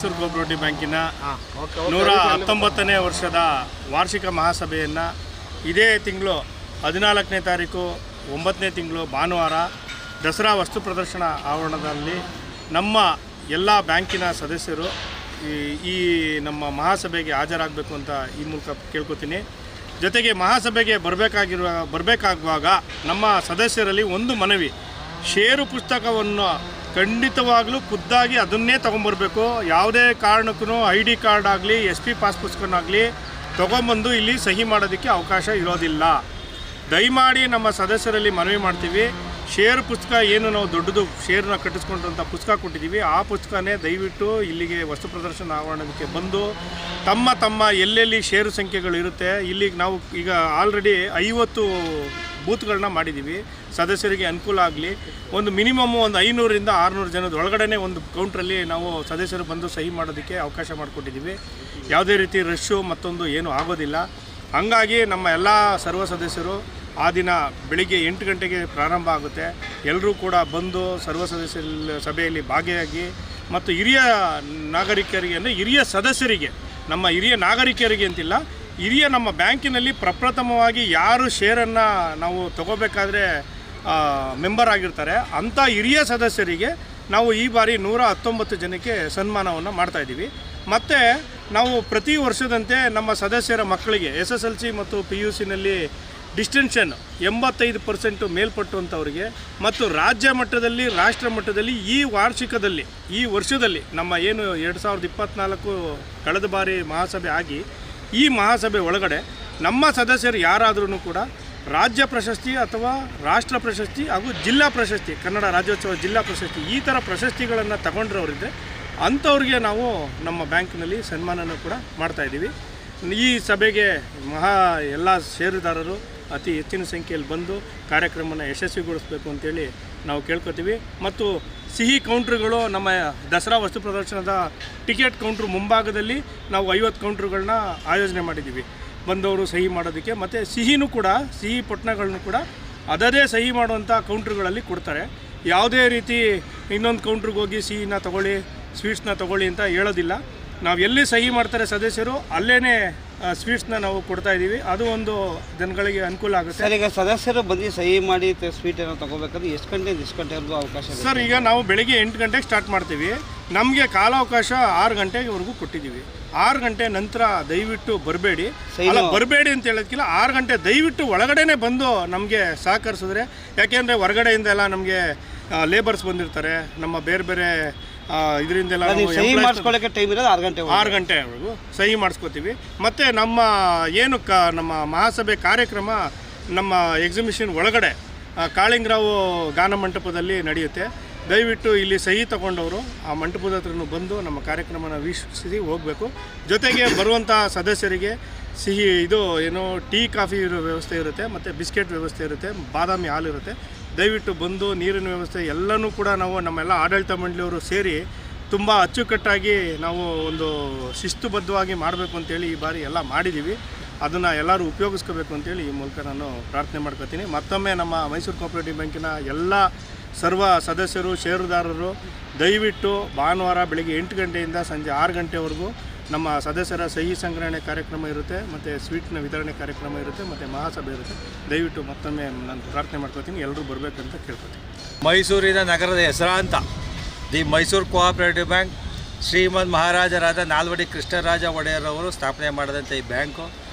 Mysuru cooperative ಬ್ಯಾಂಕಿನ 119ನೇ ವರ್ಷದ ವಾರ್ಷಿಕ ಮಹಾಸಭೆಯನ್ನು ಇದೇ ತಿಂಗಳು 14ನೇ ತಾರೀಕು 9ನೇ ತಿಂಗಳು ಭಾನುವಾರ ದಸರಾ ವಸ್ತು ಪ್ರದರ್ಶನ ಆವರಣದಲ್ಲಿ ನಮ್ಮ ಎಲ್ಲ ಬ್ಯಾಂಕಿನ ಸದಸ್ಯರು ಈ ನಮ್ಮ ಮಹಾಸಭೆಗೆ ಹಾಜರಾಗಬೇಕು ಅಂತ ಈ ಮೂಲಕ ಕೇಳ್ಕೊತೀನಿ. ಜೊತೆಗೆ ಮಹಾಸಭೆಗೆ ಬರಬೇಕಾಗುವಾಗ ನಮ್ಮ ಸದಸ್ಯರಲ್ಲಿ ಒಂದು ಮನವಿ, ಷೇರು ಪುಸ್ತಕವನ್ನು ಖಂಡಿತವಾಗಲೂ ಖುದ್ದಾಗಿ ಅದನ್ನೇ ತೊಗೊಂಬರ್ಬೇಕು. ಯಾವುದೇ ಕಾರಣಕ್ಕೂ ID ಕಾರ್ಡ್ ಆಗಲಿ SP ಪಾಸ್ ಪುಸ್ತಕನಾಗಲಿ ತೊಗೊಂಬಂದು ಇಲ್ಲಿ ಸಹಿ ಮಾಡೋದಕ್ಕೆ ಅವಕಾಶ ಇರೋದಿಲ್ಲ. ದಯಮಾಡಿ ನಮ್ಮ ಸದಸ್ಯರಲ್ಲಿ ಮನವಿ ಮಾಡ್ತೀವಿ, ಷೇರು ಪುಸ್ತಕ ಏನು ನಾವು ದೊಡ್ಡದು ಶೇರನ್ನ ಕಟ್ಟಿಸ್ಕೊಂಡಂಥ ಪುಸ್ತಕ ಕೊಟ್ಟಿದ್ದೀವಿ, ಆ ಪುಸ್ತಕನೇ ದಯವಿಟ್ಟು ಇಲ್ಲಿಗೆ ವಸ್ತು ಪ್ರದರ್ಶನ ಆವರಣಕ್ಕೆ ಬಂದು ತಮ್ಮ ಎಲ್ಲೆಲ್ಲಿ ಷೇರು ಸಂಖ್ಯೆಗಳು ಇರುತ್ತೆ, ಇಲ್ಲಿಗೆ ನಾವು ಈಗ ಆಲ್ರೆಡಿ 50 ಬೂತ್ಗಳನ್ನ ಮಾಡಿದ್ದೀವಿ. ಸದಸ್ಯರಿಗೆ ಅನುಕೂಲ ಆಗಲಿ, ಒಂದು ಮಿನಿಮಮ್ ಒಂದು 500ರಿಂದ 600 ಜನದ ಒಳಗಡೆ ಒಂದು ಕೌಂಟ್ರಲ್ಲಿ ನಾವು ಸದಸ್ಯರು ಬಂದು ಸಹಿ ಮಾಡೋದಕ್ಕೆ ಅವಕಾಶ ಮಾಡಿಕೊಟ್ಟಿದ್ದೀವಿ. ಯಾವುದೇ ರೀತಿ ರಶ್ಶು ಮತ್ತೊಂದು ಏನೂ ಆಗೋದಿಲ್ಲ. ಹಾಗಾಗಿ ನಮ್ಮ ಎಲ್ಲ ಸರ್ವ ಸದಸ್ಯರು ಆ ದಿನ ಬೆಳಿಗ್ಗೆ 8 ಗಂಟೆಗೆ ಪ್ರಾರಂಭ ಆಗುತ್ತೆ. ಎಲ್ಲರೂ ಕೂಡ ಬಂದು ಸರ್ವ ಸದಸ್ಯರ ಸಭೆಯಲ್ಲಿ ಭಾಗಿಯಾಗಿ ಮತ್ತು ಹಿರಿಯ ನಾಗರಿಕರಿಗೆ ಅಂದರೆ ಹಿರಿಯ ಸದಸ್ಯರಿಗೆ, ನಮ್ಮ ಹಿರಿಯ ನಾಗರಿಕರಿಗೆ ಅಂತಿಲ್ಲ, ಹಿರಿಯ ನಮ್ಮ ಬ್ಯಾಂಕಿನಲ್ಲಿ ಪ್ರಪ್ರಥಮವಾಗಿ ಯಾರು ಶೇರನ್ನು ನಾವು ತಗೋಬೇಕಾದ್ರೆ ಮೆಂಬರ್ ಆಗಿರ್ತಾರೆ ಅಂಥ ಹಿರಿಯ ಸದಸ್ಯರಿಗೆ ನಾವು ಈ ಬಾರಿ 119 ಜನಕ್ಕೆ ಸನ್ಮಾನವನ್ನು ಮಾಡ್ತಾಯಿದ್ದೀವಿ. ಮತ್ತು ನಾವು ಪ್ರತಿ ವರ್ಷದಂತೆ ನಮ್ಮ ಸದಸ್ಯರ ಮಕ್ಕಳಿಗೆ SSLC ಮತ್ತು PUCನಲ್ಲಿ ಡಿಸ್ಟಿಂಕ್ಷನ್ 85% ಮೇಲ್ಪಟ್ಟಂಥವ್ರಿಗೆ ಮತ್ತು ರಾಜ್ಯ ಮಟ್ಟದಲ್ಲಿ ರಾಷ್ಟ್ರ ಮಟ್ಟದಲ್ಲಿ ಈ ವರ್ಷದಲ್ಲಿ ನಮ್ಮ ಏನು 2024 ಕಳೆದ ಬಾರಿ ಮಹಾಸಭೆ ಆಗಿ ಈ ಮಹಾಸಭೆ ಒಳಗಡೆ ನಮ್ಮ ಸದಸ್ಯರು ಯಾರಾದ್ರೂ ಕೂಡ ರಾಜ್ಯ ಪ್ರಶಸ್ತಿ ಅಥವಾ ರಾಷ್ಟ್ರ ಪ್ರಶಸ್ತಿ ಹಾಗೂ ಜಿಲ್ಲಾ ಪ್ರಶಸ್ತಿ, ಕನ್ನಡ ರಾಜ್ಯೋತ್ಸವ ಜಿಲ್ಲಾ ಪ್ರಶಸ್ತಿ, ಈ ಥರ ಪ್ರಶಸ್ತಿಗಳನ್ನು ತಗೊಂಡ್ರವರಿದ್ದರೆ ಅಂಥವ್ರಿಗೆ ನಾವು ನಮ್ಮ ಬ್ಯಾಂಕಿನಲ್ಲಿ ಸನ್ಮಾನನೂ ಕೂಡ ಮಾಡ್ತಾಯಿದ್ದೀವಿ. ಈ ಸಭೆಗೆ ಎಲ್ಲ ಷೇರುದಾರರು ಅತಿ ಹೆಚ್ಚಿನ ಸಂಖ್ಯೆಯಲ್ಲಿ ಬಂದು ಕಾರ್ಯಕ್ರಮನ ಯಶಸ್ವಿಗೊಳಿಸಬೇಕು ಅಂತೇಳಿ ನಾವು ಕೇಳ್ಕೊತೀವಿ. ಮತ್ತು ಸಿಹಿ ಕೌಂಟ್ರುಗಳು ನಮ್ಮ ದಸರಾ ವಸ್ತು ಪ್ರದರ್ಶನದ ಟಿಕೆಟ್ ಕೌಂಟ್ರು ಮುಂಭಾಗದಲ್ಲಿ ನಾವು 50 ಕೌಂಟ್ರುಗಳನ್ನ ಆಯೋಜನೆ ಮಾಡಿದ್ದೀವಿ ಬಂದವರು ಸಹಿ ಮಾಡೋದಕ್ಕೆ. ಮತ್ತು ಸಿಹಿ ಪೊಟ್ಟಣಗಳನ್ನು ಕೂಡ ಅದದೇ ಸಹಿ ಮಾಡುವಂಥ ಕೌಂಟ್ರುಗಳಲ್ಲಿ ಕೊಡ್ತಾರೆ. ಯಾವುದೇ ರೀತಿ ಇನ್ನೊಂದು ಕೌಂಟ್ರಿಗೆ ಹೋಗಿ ಸಿಹಿನ ತೊಗೊಳ್ಳಿ, ಸ್ವೀಟ್ಸ್ನ ತೊಗೊಳ್ಳಿ ಅಂತ ಹೇಳೋದಿಲ್ಲ. ನಾವು ಎಲ್ಲಿ ಸಹಿ ಮಾಡ್ತಾರೆ ಸದಸ್ಯರು ಅಲ್ಲೇ ಸ್ವೀಟ್ಸ್ನ ನಾವು ಕೊಡ್ತಾ ಇದ್ದೀವಿ. ಅದು ಒಂದು ಜನಗಳಿಗೆ ಅನುಕೂಲ ಆಗುತ್ತೆ. ಸರ್, ಈಗ ಸದಸ್ಯರು ಬಂದು ಸಹಿ ಮಾಡಿ ಸ್ವೀಟನ್ನು ತೊಗೋಬೇಕಂದ್ರೆ ಎಷ್ಟು ಗಂಟೆವರೆಗೂ ಅವಕಾಶ ಇದೆ? ಸರ್, ಈಗ ನಾವು ಬೆಳಿಗ್ಗೆ 8 ಗಂಟೆಗೆ ಸ್ಟಾರ್ಟ್ ಮಾಡ್ತೀವಿ. ನಮಗೆ ಕಾಲಾವಕಾಶ 6 ಗಂಟೆವರೆಗೂ ಕೊಟ್ಟಿದ್ದೀವಿ. 6 ಗಂಟೆ ನಂತರ ದಯವಿಟ್ಟು ಬರಬೇಡಿ ಅಂತ ಹೇಳೋದಕ್ಕಿಲ್ಲ, 6 ಗಂಟೆ ದಯವಿಟ್ಟು ಒಳಗಡೆನೆ ಬಂದು ನಮಗೆ ಸಹಕರಿಸಿದ್ರೆ, ಯಾಕೆಂದರೆ ಹೊರಗಡೆಯಿಂದ ಎಲ್ಲ ನಮಗೆ ಲೇಬರ್ಸ್ ಬಂದಿರ್ತಾರೆ, ನಮ್ಮ ಬೇರೆ ಇದರಿಂದೆಲ್ಲ ಸಹಿ ಮಾಡಿಸ್ಕೊಳ್ಳೋಕ್ಕೆ ಟೈಮ್ ಇರೋದು 6 ಗಂಟೆವರೆಗೂ ಸಹಿ ಮಾಡಿಸ್ಕೋತೀವಿ. ಮತ್ತು ನಮ್ಮ ಏನು ನಮ್ಮ ಮಹಾಸಭೆ ಕಾರ್ಯಕ್ರಮ ನಮ್ಮ ಎಕ್ಸಿಬಿಷನ್ ಒಳಗಡೆ ಕಾಳಿಂಗರಾವ್ ಗಾನ ಮಂಟಪದಲ್ಲಿ ನಡೆಯುತ್ತೆ. ದಯವಿಟ್ಟು ಇಲ್ಲಿ ಸಹಿ ತಗೊಂಡವರು ಆ ಮಂಟಪದ ಹತ್ರನೂ ಬಂದು ನಮ್ಮ ಕಾರ್ಯಕ್ರಮನ ವೀಕ್ಷಿಸಿ ಹೋಗಬೇಕು. ಜೊತೆಗೆ ಬರುವಂಥ ಸದಸ್ಯರಿಗೆ ಸಿಹಿ ಟೀ ಕಾಫಿ ಇರೋ ವ್ಯವಸ್ಥೆ ಇರುತ್ತೆ, ಮತ್ತು ಬಿಸ್ಕೆಟ್ ವ್ಯವಸ್ಥೆ ಇರುತ್ತೆ, ಬಾದಾಮಿ ಹಾಲು ಇರುತ್ತೆ. ದಯವಿಟ್ಟು ಬಂದು ನೀರಿನ ವ್ಯವಸ್ಥೆ ಎಲ್ಲನೂ ಕೂಡ ನಾವು ನಮ್ಮೆಲ್ಲ ಆಡಳಿತ ಮಂಡಳಿಯವರು ಸೇರಿ ತುಂಬ ಅಚ್ಚುಕಟ್ಟಾಗಿ ನಾವು ಒಂದು ಶಿಸ್ತುಬದ್ಧವಾಗಿ ಮಾಡಬೇಕು ಅಂತೇಳಿ ಈ ಬಾರಿ ಎಲ್ಲ ಮಾಡಿದ್ದೀವಿ. ಅದನ್ನು ಎಲ್ಲರೂ ಉಪಯೋಗಿಸ್ಕೋಬೇಕು ಅಂತೇಳಿ ಈ ಮೂಲಕ ನಾನು ಪ್ರಾರ್ಥನೆ ಮಾಡ್ಕೊತೀನಿ. ಮತ್ತೊಮ್ಮೆ ನಮ್ಮ ಮೈಸೂರು ಕೋಆಪರೇಟಿವ್ ಬ್ಯಾಂಕಿನ ಎಲ್ಲ ಸರ್ವ ಸದಸ್ಯರು ಷೇರುದಾರರು ದಯವಿಟ್ಟು ಭಾನುವಾರ ಬೆಳಗ್ಗೆ 8 ಗಂಟೆಯಿಂದ ಸಂಜೆ 6 ಗಂಟೆವರೆಗೂ ನಮ್ಮ ಸದಸ್ಯರ ಸಹಿ ಸಂಗ್ರಹಣೆ ಕಾರ್ಯಕ್ರಮ ಇರುತ್ತೆ, ಮತ್ತು ಸ್ವೀಟ್ನ ವಿತರಣೆ ಕಾರ್ಯಕ್ರಮ ಇರುತ್ತೆ, ಮತ್ತು ಮಹಾಸಭೆ ಇರುತ್ತೆ. ದಯವಿಟ್ಟು ಮತ್ತೊಮ್ಮೆ ನಾನು ಪ್ರಾರ್ಥನೆ ಮಾಡ್ಕೊತೀನಿ, ಎಲ್ಲರೂ ಬರಬೇಕಂತ ಕೇಳ್ಕೊತೀನಿ. ಮೈಸೂರಿನ ನಗರದ ಹೆಸರಾಂತ ದಿ ಮೈಸೂರು ಕೋಆಪರೇಟಿವ್ ಬ್ಯಾಂಕ್ ಶ್ರೀಮದ್ ಮಹಾರಾಜರಾದ ನಾಲ್ವಡಿ ಕೃಷ್ಣರಾಜ ಒಡೆಯರ್ ಅವರು ಸ್ಥಾಪನೆ ಮಾಡಿದಂಥ ಈ ಬ್ಯಾಂಕು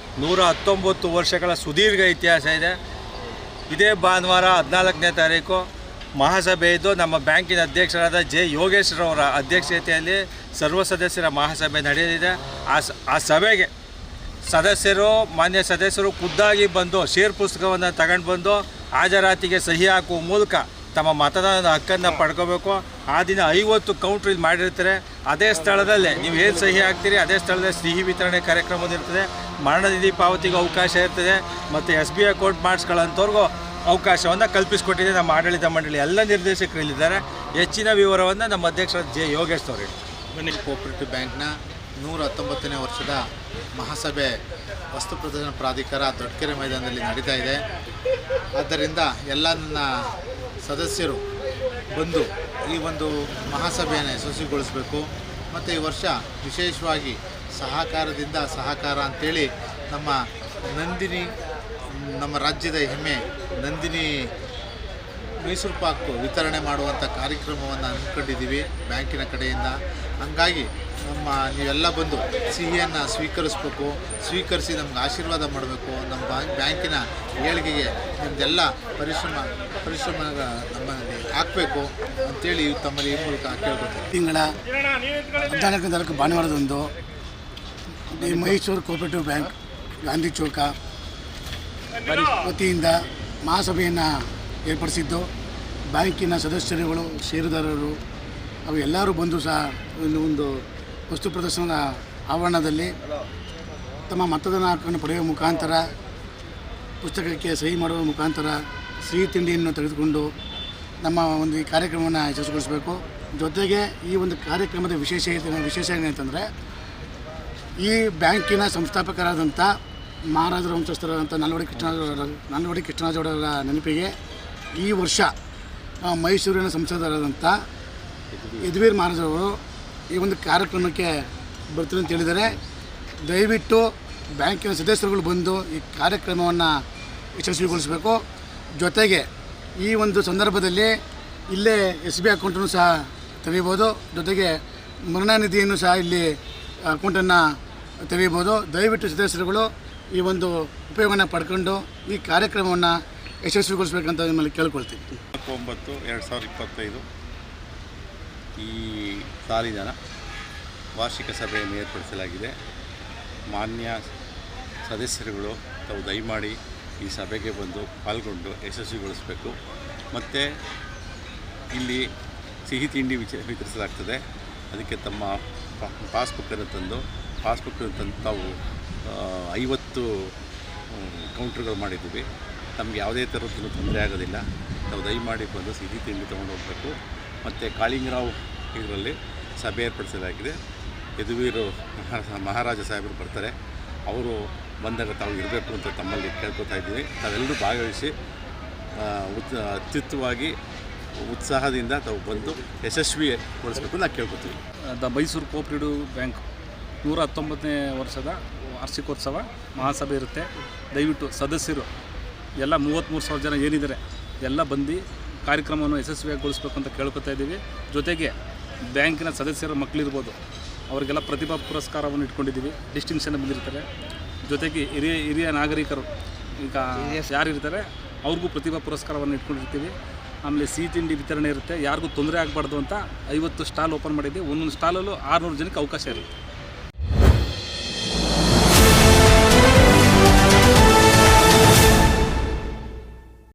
119 ವರ್ಷಗಳ ಸುದೀರ್ಘ ಇತಿಹಾಸ ಇದೆ. ಇದೇ ಭಾನುವಾರ 14ನೇ ತಾರೀಕು ಮಹಾಸಭೆ ಇದ್ದು ನಮ್ಮ ಬ್ಯಾಂಕಿನ ಅಧ್ಯಕ್ಷರಾದ ಜೆ ಯೋಗೇಶ್ವರವರ ಅಧ್ಯಕ್ಷತೆಯಲ್ಲಿ ಸರ್ವ ಸದಸ್ಯರ ಮಹಾಸಭೆ ನಡೆಯಲಿದೆ. ಆ ಸಭೆಗೆ ಮಾನ್ಯ ಸದಸ್ಯರು ಖುದ್ದಾಗಿ ಬಂದು ಷೇರು ಪುಸ್ತಕವನ್ನು ತಗೊಂಡು ಬಂದು ಹಾಜರಾತಿಗೆ ಸಹಿ ಹಾಕುವ ಮೂಲಕ ತಮ್ಮ ಮತದಾನದ ಹಕ್ಕನ್ನು ಪಡ್ಕೋಬೇಕು. ಆ ದಿನ 50 ಕೌಂಟ್ರ್ ಇಲ್ಲಿ ಮಾಡಿರ್ತಾರೆ. ಅದೇ ಸ್ಥಳದಲ್ಲೇ ನೀವು ಏನು ಸಹಿ ಹಾಕ್ತೀರಿ ಅದೇ ಸ್ಥಳದಲ್ಲಿ ಸಿಹಿ ವಿತರಣೆ ಕಾರ್ಯಕ್ರಮ ಇರ್ತದೆ, ಮರಣ ನಿಧಿ ಪಾವತಿಗೆ ಅವಕಾಶ ಇರ್ತದೆ, ಮತ್ತು SB ಅಕೌಂಟ್ ಮಾಡಿಸ್ಕೊಳ್ಳೋಂಥವ್ರಿಗೂ ಅವಕಾಶವನ್ನು ಕಲ್ಪಿಸಿಕೊಟ್ಟಿದೆ ನಮ್ಮ ಆಡಳಿತ ಮಂಡಳಿ. ಎಲ್ಲ ನಿರ್ದೇಶಕರು ಇಲ್ಲಿದ್ದಾರೆ. ಹೆಚ್ಚಿನ ವಿವರವನ್ನು ನಮ್ಮ ಅಧ್ಯಕ್ಷರ ಜೆ ಯೋಗೇಶ್ ಅವರು ಬನ್ನಿ. ಕೋಆಪರೇಟಿವ್ ಬ್ಯಾಂಕ್ನ 119ನೇ ವರ್ಷದ ಮಹಾಸಭೆ ವಸ್ತು ಪ್ರದರ್ಶನ ಪ್ರಾಧಿಕಾರ ದೊಡ್ಡಕೆರೆ ಮೈದಾನದಲ್ಲಿ ನಡೀತಾ ಇದೆ. ಆದ್ದರಿಂದ ಎಲ್ಲ ನನ್ನ ಸದಸ್ಯರು ಬಂದು ಈ ಒಂದು ಮಹಾಸಭೆಯನ್ನು ಯಶಸ್ವಿಗೊಳಿಸಬೇಕು. ಮತ್ತು ಈ ವರ್ಷ ವಿಶೇಷವಾಗಿ ಸಹಕಾರದಿಂದ ಸಹಕಾರ ಅಂಥೇಳಿ ನಮ್ಮ ನಂದಿನಿ, ನಮ್ಮ ರಾಜ್ಯದ ಹೆಮ್ಮೆ ನಂದಿನಿ ಮೈಸೂರು ಪಾಕ್ ವಿತರಣೆ ಮಾಡುವಂಥ ಕಾರ್ಯಕ್ರಮವನ್ನು ಹಮ್ಮಿಕೊಂಡಿದ್ದೀವಿ ಬ್ಯಾಂಕಿನ ಕಡೆಯಿಂದ. ಹಂಗಾಗಿ ನೀವೆಲ್ಲ ಬಂದು ಸಿಹಿಯನ್ನು ಸ್ವೀಕರಿಸಿ ನಮ್ಗೆ ಆಶೀರ್ವಾದ ಮಾಡಬೇಕು. ನಮ್ಮ ಬ್ಯಾಂಕಿನ ಏಳಿಗೆಗೆ ನಿಮ್ಮದೆಲ್ಲ ಪರಿಶ್ರಮ ನಮ್ಮಲ್ಲಿ ಹಾಕಬೇಕು ಅಂಥೇಳಿ ತಮ್ಮಲ್ಲಿ ಈ ಮೂಲಕ ಕೇಳ್ಕೊತೀವಿ. ತಿಂಗಳ 14ನೇ ತಾರೀಕು ಭಾನುವಾರದಂದು ಈ ಮೈಸೂರು ಕೋಆಪರೇಟಿವ್ ಬ್ಯಾಂಕ್ ಗಾಂಧಿ ಚೌಕ ವತಿಯಿಂದ ಮಹಾಸಭೆಯನ್ನು ಏರ್ಪಡಿಸಿದ್ದು, ಬ್ಯಾಂಕಿನ ಸದಸ್ಯರುಗಳು, ಷೇರುದಾರರು ಅವು ಎಲ್ಲರೂ ಬಂದು ಸಹ ಒಂದು ವಸ್ತು ಪ್ರದರ್ಶನದ ಆವರಣದಲ್ಲಿ ತಮ್ಮ ಮತದಾನ ಹಕ್ಕನ್ನು ಪಡೆಯುವ ಮುಖಾಂತರ, ಪುಸ್ತಕಕ್ಕೆ ಸಹಿ ಮಾಡುವ ಮುಖಾಂತರ ಸಿಹಿ ತಿಂಡಿಯನ್ನು ತೆಗೆದುಕೊಂಡು ನಮ್ಮ ಒಂದು ಈ ಕಾರ್ಯಕ್ರಮವನ್ನು ಯಶಸ್ವಿಗೊಳಿಸಬೇಕು. ಜೊತೆಗೆ ಈ ಒಂದು ಕಾರ್ಯಕ್ರಮದ ವಿಶೇಷ ಏನಂತಂದರೆ, ಈ ಬ್ಯಾಂಕಿನ ಸಂಸ್ಥಾಪಕರಾದಂಥ ಮಹಾರಾಜರ ವಂಶಸ್ಥರಾದಂಥ ನಾಲ್ವಡಿ ಕೃಷ್ಣರಾಜ ಒಡೆಯರ ನೆನಪಿಗೆ ಈ ವರ್ಷ ಮೈಸೂರಿನ ಸಂಸದರಾದಂಥ ಯದುವೀರ್ ಮಹಾರಾಜರವರು ಈ ಒಂದು ಕಾರ್ಯಕ್ರಮಕ್ಕೆ ಬರ್ತಾರೆ ಅಂತ ಹೇಳಿದ್ದಾರೆ. ದಯವಿಟ್ಟು ಬ್ಯಾಂಕಿನ ಸದಸ್ಯರುಗಳು ಬಂದು ಈ ಕಾರ್ಯಕ್ರಮವನ್ನು ಯಶಸ್ವಿಗೊಳಿಸಬೇಕು. ಜೊತೆಗೆ ಈ ಒಂದು ಸಂದರ್ಭದಲ್ಲಿ ಇಲ್ಲೇ SBI ಅಕೌಂಟನ್ನು ಸಹ ತೆರೆಯಬೋದು. ಜೊತೆಗೆ ಮರುಣಾನಿಧಿಯನ್ನು ಸಹ ಇಲ್ಲಿ ಅಕೌಂಟನ್ನು ತೆರೆಯಬೋದು. ದಯವಿಟ್ಟು ಸದಸ್ಯರುಗಳು ಈ ಒಂದು ಉಪಯೋಗನ ಪಡ್ಕೊಂಡು ಈ ಕಾರ್ಯಕ್ರಮವನ್ನು ಯಶಸ್ವಿಗೊಳಿಸಬೇಕಂತ ನಿಮ್ಮಲ್ಲಿ ಕೇಳ್ಕೊಳ್ತೀನಿ. 9/2025 ಈ ಸಾಲಿನ ವಾರ್ಷಿಕ ಸಭೆಯನ್ನು ಏರ್ಪಡಿಸಲಾಗಿದೆ. ಮಾನ್ಯ ಸದಸ್ಯರುಗಳು ತಾವು ದಯಮಾಡಿ ಈ ಸಭೆಗೆ ಬಂದು ಪಾಲ್ಗೊಂಡು ಯಶಸ್ವಿಗೊಳಿಸಬೇಕು. ಮತ್ತು ಇಲ್ಲಿ ಸಿಹಿ ತಿಂಡಿ ವಿತರಿಸಲಾಗ್ತದೆ. ಅದಕ್ಕೆ ತಮ್ಮ ಪಾಸ್ಬುಕ್ಕನ್ನು ತಂದು ತಾವು 50 ಕೌಂಟ್ರುಗಳು ಮಾಡಿದ್ದೀವಿ. ನಮಗೆ ಯಾವುದೇ ಥರದ್ದು ತೊಂದರೆ ಆಗೋದಿಲ್ಲ. ನಾವು ದಯಮಾಡಿ ಬಂದು ಸಿಹಿ ತಿಂಡಿ ತೊಗೊಂಡು ಹೋಗಬೇಕು. ಮತ್ತು ಕಾಳಿಂಗರಾವ್ ಇದರಲ್ಲಿ ಸಭೆ ಏರ್ಪಡಿಸಲಾಗಿದೆ. ಯದುವೀರು ಮಹಾರಾಜ ಸಾಹೇಬರು ಬರ್ತಾರೆ. ಅವರು ಬಂದಾಗ ತಾವು ಇರಬೇಕು ಅಂತ ತಮ್ಮಲ್ಲಿ ಕೇಳ್ಕೊತಾ ಇದ್ದೀವಿ. ತಾವೆಲ್ಲರೂ ಭಾಗವಹಿಸಿ ಅತ್ಯುತ್ತಮವಾಗಿ ಉತ್ಸಾಹದಿಂದ ತಾವು ಬಂದು ಯಶಸ್ವಿಗೊಳಿಸಬೇಕು ಅಂತ ಕೇಳ್ಕೊತೀವಿ. ದ ಮೈಸೂರು ಕೋಆಪರೇಟಿವ್ ಬ್ಯಾಂಕ್ 119ನೇ ವರ್ಷದ ವಾರ್ಷಿಕೋತ್ಸವ ಮಹಾಸಭೆ ಇರುತ್ತೆ. ದಯವಿಟ್ಟು ಸದಸ್ಯರು ಎಲ್ಲ 33,000 ಜನ ಏನಿದ್ದಾರೆ ಎಲ್ಲ ಬಂದು ಕಾರ್ಯಕ್ರಮವನ್ನು ಯಶಸ್ವಿಗೊಳಿಸಬೇಕು ಅಂತ ಕೇಳ್ಕೊತಾ ಇದ್ದೀವಿ. ಜೊತೆಗೆ ಬ್ಯಾಂಕಿನ ಸದಸ್ಯರ ಮಕ್ಕಳಿರ್ಬೋದು, ಅವರಿಗೆಲ್ಲ ಪ್ರತಿಭಾ ಪುರಸ್ಕಾರವನ್ನು ಇಟ್ಕೊಂಡಿದ್ದೀವಿ. ಡಿಸ್ಟಿಂಕ್ಷನ್ ಬಂದಿರ್ತಾರೆ. ಜೊತೆಗೆ ಹಿರಿಯ ನಾಗರಿಕರು ಈಗ ಯಾರಿರ್ತಾರೆ ಅವ್ರಿಗೂ ಪ್ರತಿಭಾ ಪುರಸ್ಕಾರವನ್ನು ಇಟ್ಕೊಂಡಿರ್ತೀವಿ. ಆಮೇಲೆ ಸಿಹಿ ತಿಂಡಿ ವಿತರಣೆ ಇರುತ್ತೆ. ಯಾರಿಗೂ ತೊಂದರೆ ಆಗಬಾರ್ದು ಅಂತ 50 ಸ್ಟಾಲ್ ಓಪನ್ ಮಾಡಿದ್ದೀವಿ. ಒಂದೊಂದು ಸ್ಟಾಲಲ್ಲೂ 600 ಜನಕ್ಕೆ ಅವಕಾಶ ಇರುತ್ತೆ.